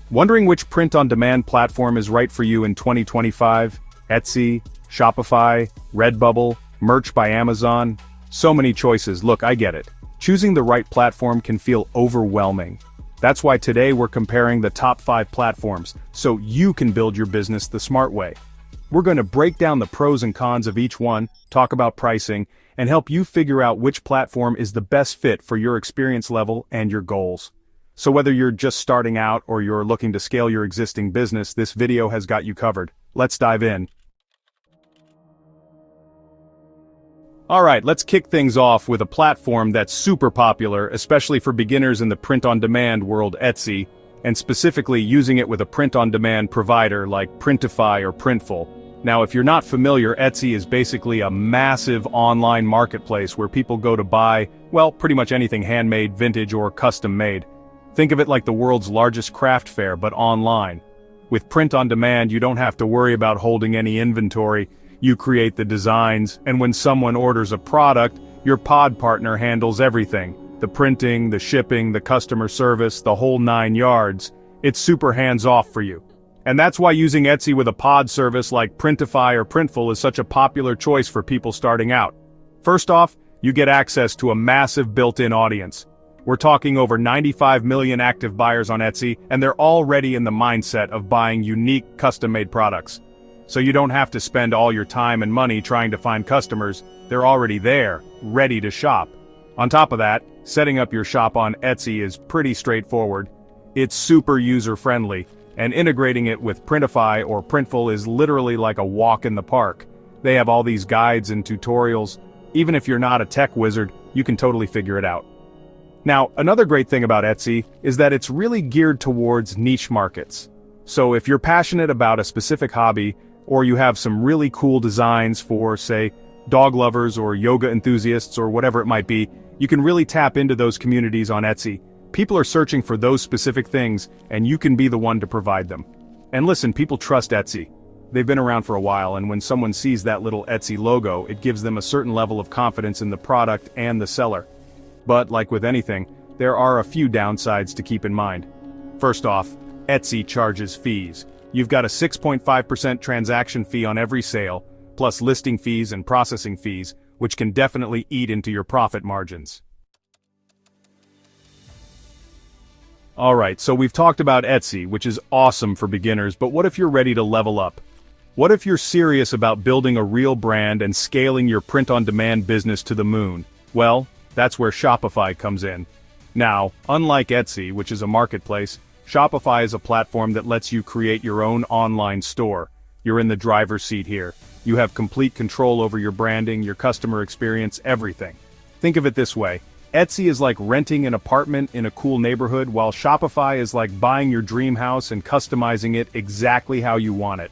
Wondering which print-on-demand platform is right for you in 2025? Etsy, Shopify, Redbubble, Merch by Amazon? So many choices, look, I get it. Choosing the right platform can feel overwhelming. That's why today we're comparing the top 5 platforms, so you can build your business the smart way. We're going to break down the pros and cons of each one, talk about pricing, and help you figure out which platform is the best fit for your experience level and your goals. So whether you're just starting out or you're looking to scale your existing business, this video has got you covered. Let's dive in. Alright, let's kick things off with a platform that's super popular, especially for beginners in the print-on-demand world, Etsy, and specifically using it with a print-on-demand provider like Printify or Printful. Now, if you're not familiar, Etsy is basically a massive online marketplace where people go to buy, well, pretty much anything handmade, vintage, or custom-made. Think of it like the world's largest craft fair, but online. With print-on-demand, you don't have to worry about holding any inventory. You create the designs, and when someone orders a product, your pod partner handles everything. The printing, the shipping, the customer service, the whole 9 yards. It's super hands-off for you. And that's why using Etsy with a pod service like Printify or Printful is such a popular choice for people starting out. First off, you get access to a massive built-in audience. We're talking over 95 million active buyers on Etsy, and they're already in the mindset of buying unique, custom-made products. So you don't have to spend all your time and money trying to find customers. They're already there, ready to shop. On top of that, setting up your shop on Etsy is pretty straightforward. It's super user-friendly, and integrating it with Printify or Printful is literally like a walk in the park. They have all these guides and tutorials. Even if you're not a tech wizard, you can totally figure it out. Now, another great thing about Etsy is that it's really geared towards niche markets. So if you're passionate about a specific hobby, or you have some really cool designs for, say, dog lovers or yoga enthusiasts or whatever it might be, you can really tap into those communities on Etsy. People are searching for those specific things, and you can be the one to provide them. And listen, people trust Etsy. They've been around for a while, and when someone sees that little Etsy logo, it gives them a certain level of confidence in the product and the seller. But like with anything, there are a few downsides to keep in mind. First off, Etsy charges fees. You've got a 6.5% transaction fee on every sale, plus listing fees and processing fees, which can definitely eat into your profit margins. Alright, so we've talked about Etsy, which is awesome for beginners, but what if you're ready to level up? What if you're serious about building a real brand and scaling your print-on-demand business to the moon? Well, that's where Shopify comes in. Now, unlike Etsy, which is a marketplace, Shopify is a platform that lets you create your own online store. You're in the driver's seat here. You have complete control over your branding, your customer experience, everything. Think of it this way. Etsy is like renting an apartment in a cool neighborhood, while Shopify is like buying your dream house and customizing it exactly how you want it.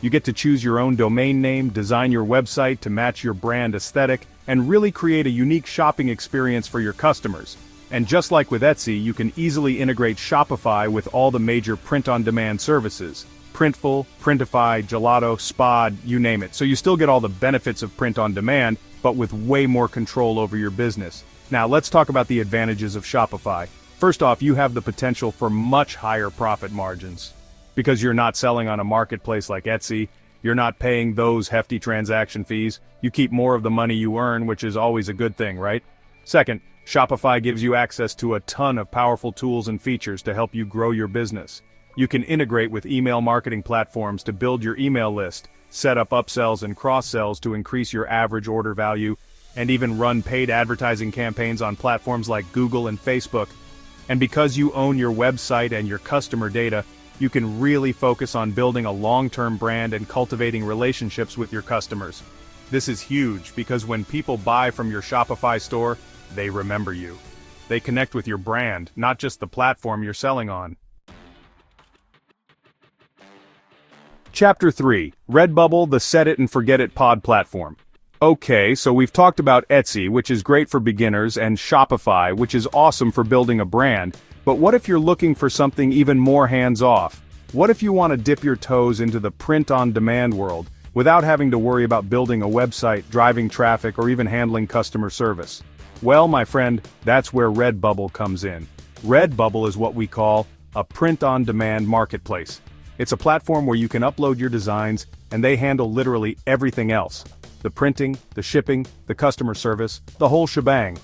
You get to choose your own domain name, design your website to match your brand aesthetic, and really create a unique shopping experience for your customers. And just like with Etsy, you can easily integrate Shopify with all the major print-on-demand services. Printful, Printify, Gelato, Spod, you name it. So you still get all the benefits of print-on-demand, but with way more control over your business. Now let's talk about the advantages of Shopify. First off, you have the potential for much higher profit margins. Because you're not selling on a marketplace like Etsy, you're not paying those hefty transaction fees, you keep more of the money you earn, which is always a good thing, right? Second, Shopify gives you access to a ton of powerful tools and features to help you grow your business. You can integrate with email marketing platforms to build your email list, set up upsells and cross-sells to increase your average order value, and even run paid advertising campaigns on platforms like Google and Facebook. And because you own your website and your customer data, you can really focus on building a long-term brand and cultivating relationships with your customers. This is huge because when people buy from your Shopify store, they remember you. They connect with your brand, not just the platform you're selling on. Chapter 3. Redbubble, the Set It and Forget It pod platform. Okay, so we've talked about Etsy, which is great for beginners, and Shopify, which is awesome for building a brand. But what if you're looking for something even more hands-off? What if you want to dip your toes into the print-on-demand world, without having to worry about building a website, driving traffic, or even handling customer service? Well, my friend, that's where Redbubble comes in. Redbubble is what we call a print-on-demand marketplace. It's a platform where you can upload your designs, and they handle literally everything else. The printing, the shipping, the customer service, the whole shebang.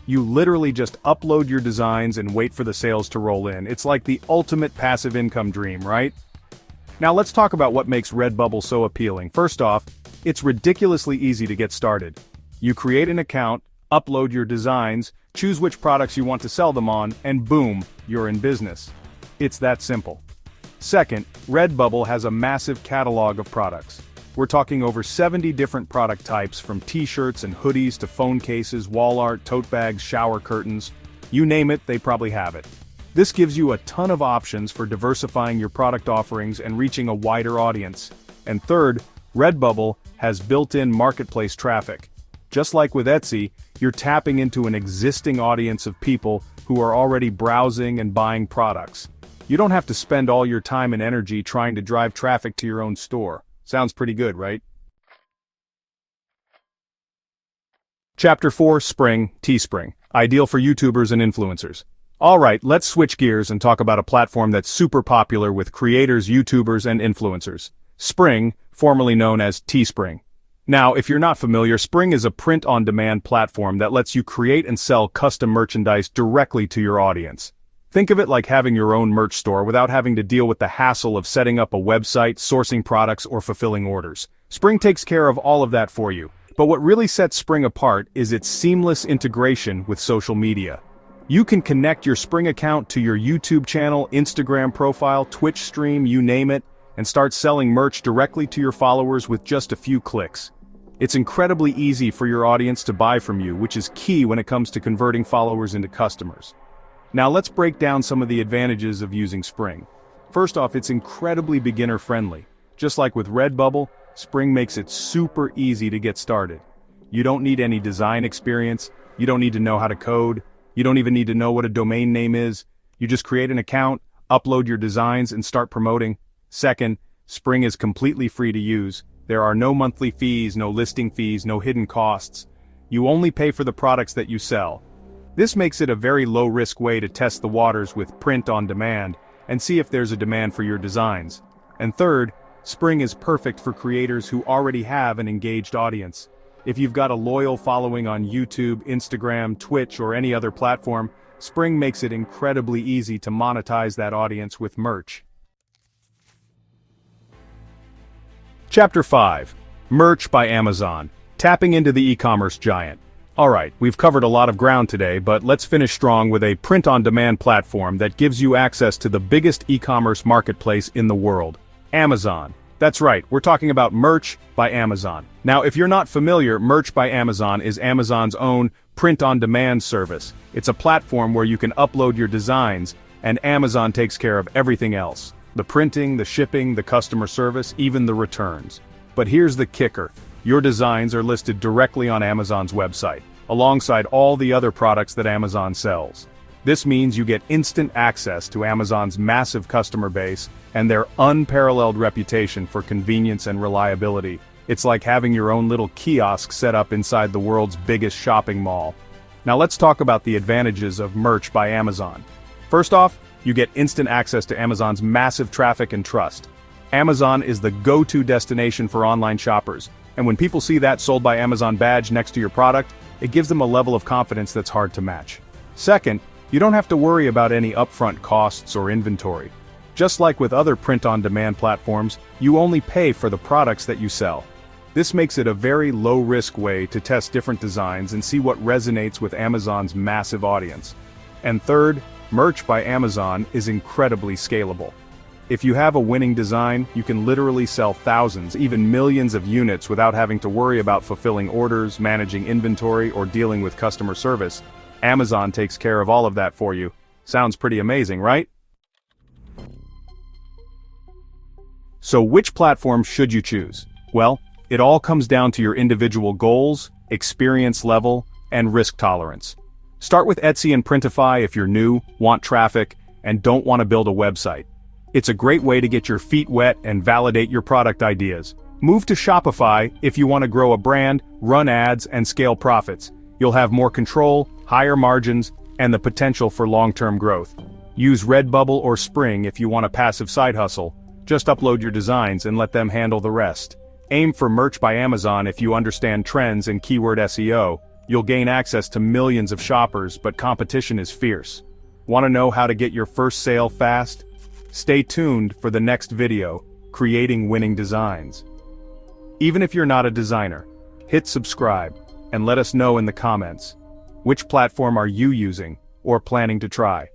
You literally just upload your designs and wait for the sales to roll in. It's like the ultimate passive income dream, right? Now let's talk about what makes Redbubble so appealing. First off, it's ridiculously easy to get started. You create an account, upload your designs, choose which products you want to sell them on, and boom, you're in business. It's that simple. Second, Redbubble has a massive catalog of products. We're talking over 70 different product types, from t-shirts and hoodies to phone cases, wall art, tote bags, shower curtains. You name it, they probably have it. This gives you a ton of options for diversifying your product offerings and reaching a wider audience. And third, Redbubble has built-in marketplace traffic. Just like with Etsy, you're tapping into an existing audience of people who are already browsing and buying products. You don't have to spend all your time and energy trying to drive traffic to your own store. Sounds pretty good, right? Chapter 4, Spring, Teespring. Ideal for YouTubers and influencers. Alright, let's switch gears and talk about a platform that's super popular with creators, YouTubers, and influencers. Spring, formerly known as Teespring. Now, if you're not familiar, Spring is a print-on-demand platform that lets you create and sell custom merchandise directly to your audience. Think of it like having your own merch store without having to deal with the hassle of setting up a website, sourcing products, or fulfilling orders. Spring takes care of all of that for you. But what really sets Spring apart is its seamless integration with social media. You can connect your Spring account to your YouTube channel, Instagram profile, Twitch stream, you name it, and start selling merch directly to your followers with just a few clicks. It's incredibly easy for your audience to buy from you, which is key when it comes to converting followers into customers. Now let's break down some of the advantages of using Spring. First off, it's incredibly beginner-friendly. Just like with Redbubble, Spring makes it super easy to get started. You don't need any design experience, you don't need to know how to code, you don't even need to know what a domain name is. You just create an account, upload your designs, and start promoting. Second, Spring is completely free to use. There are no monthly fees, no listing fees, no hidden costs. You only pay for the products that you sell. This makes it a very low-risk way to test the waters with print on demand and see if there's a demand for your designs. And third, Spring is perfect for creators who already have an engaged audience. If you've got a loyal following on YouTube, Instagram, Twitch, or any other platform, Spring makes it incredibly easy to monetize that audience with merch. Chapter 5. Merch by Amazon. Tapping into the e-commerce giant. Alright, we've covered a lot of ground today, but let's finish strong with a print-on-demand platform that gives you access to the biggest e-commerce marketplace in the world. Amazon. That's right, we're talking about Merch by Amazon. Now, if you're not familiar, Merch by Amazon is Amazon's own print-on-demand service. It's a platform where you can upload your designs, and Amazon takes care of everything else. The printing, the shipping, the customer service, even the returns. But here's the kicker. Your designs are listed directly on Amazon's website, alongside all the other products that Amazon sells. This means you get instant access to Amazon's massive customer base and their unparalleled reputation for convenience and reliability. It's like having your own little kiosk set up inside the world's biggest shopping mall. Now let's talk about the advantages of Merch by Amazon. First off, you get instant access to Amazon's massive traffic and trust. Amazon is the go-to destination for online shoppers, and when people see that Sold by Amazon badge next to your product, it gives them a level of confidence that's hard to match. Second, you don't have to worry about any upfront costs or inventory. Just like with other print-on-demand platforms, you only pay for the products that you sell. This makes it a very low-risk way to test different designs and see what resonates with Amazon's massive audience. And third, Merch by Amazon is incredibly scalable. If you have a winning design, you can literally sell thousands, even millions of units without having to worry about fulfilling orders, managing inventory, or dealing with customer service. Amazon takes care of all of that for you. Sounds pretty amazing, right? So which platform should you choose? Well, it all comes down to your individual goals, experience level, and risk tolerance. Start with Etsy and Printify if you're new, want traffic, and don't want to build a website. It's a great way to get your feet wet and validate your product ideas. Move to Shopify if you want to grow a brand, run ads, and scale profits. You'll have more control, higher margins, and the potential for long-term growth. Use Redbubble or Spring if you want a passive side hustle. Just upload your designs and let them handle the rest. Aim for Merch by Amazon if you understand trends and keyword SEO. You'll gain access to millions of shoppers, but competition is fierce. Want to know how to get your first sale fast? Stay tuned for the next video, Creating Winning Designs. Even if you're not a designer, hit subscribe and let us know in the comments. Which platform are you using or planning to try?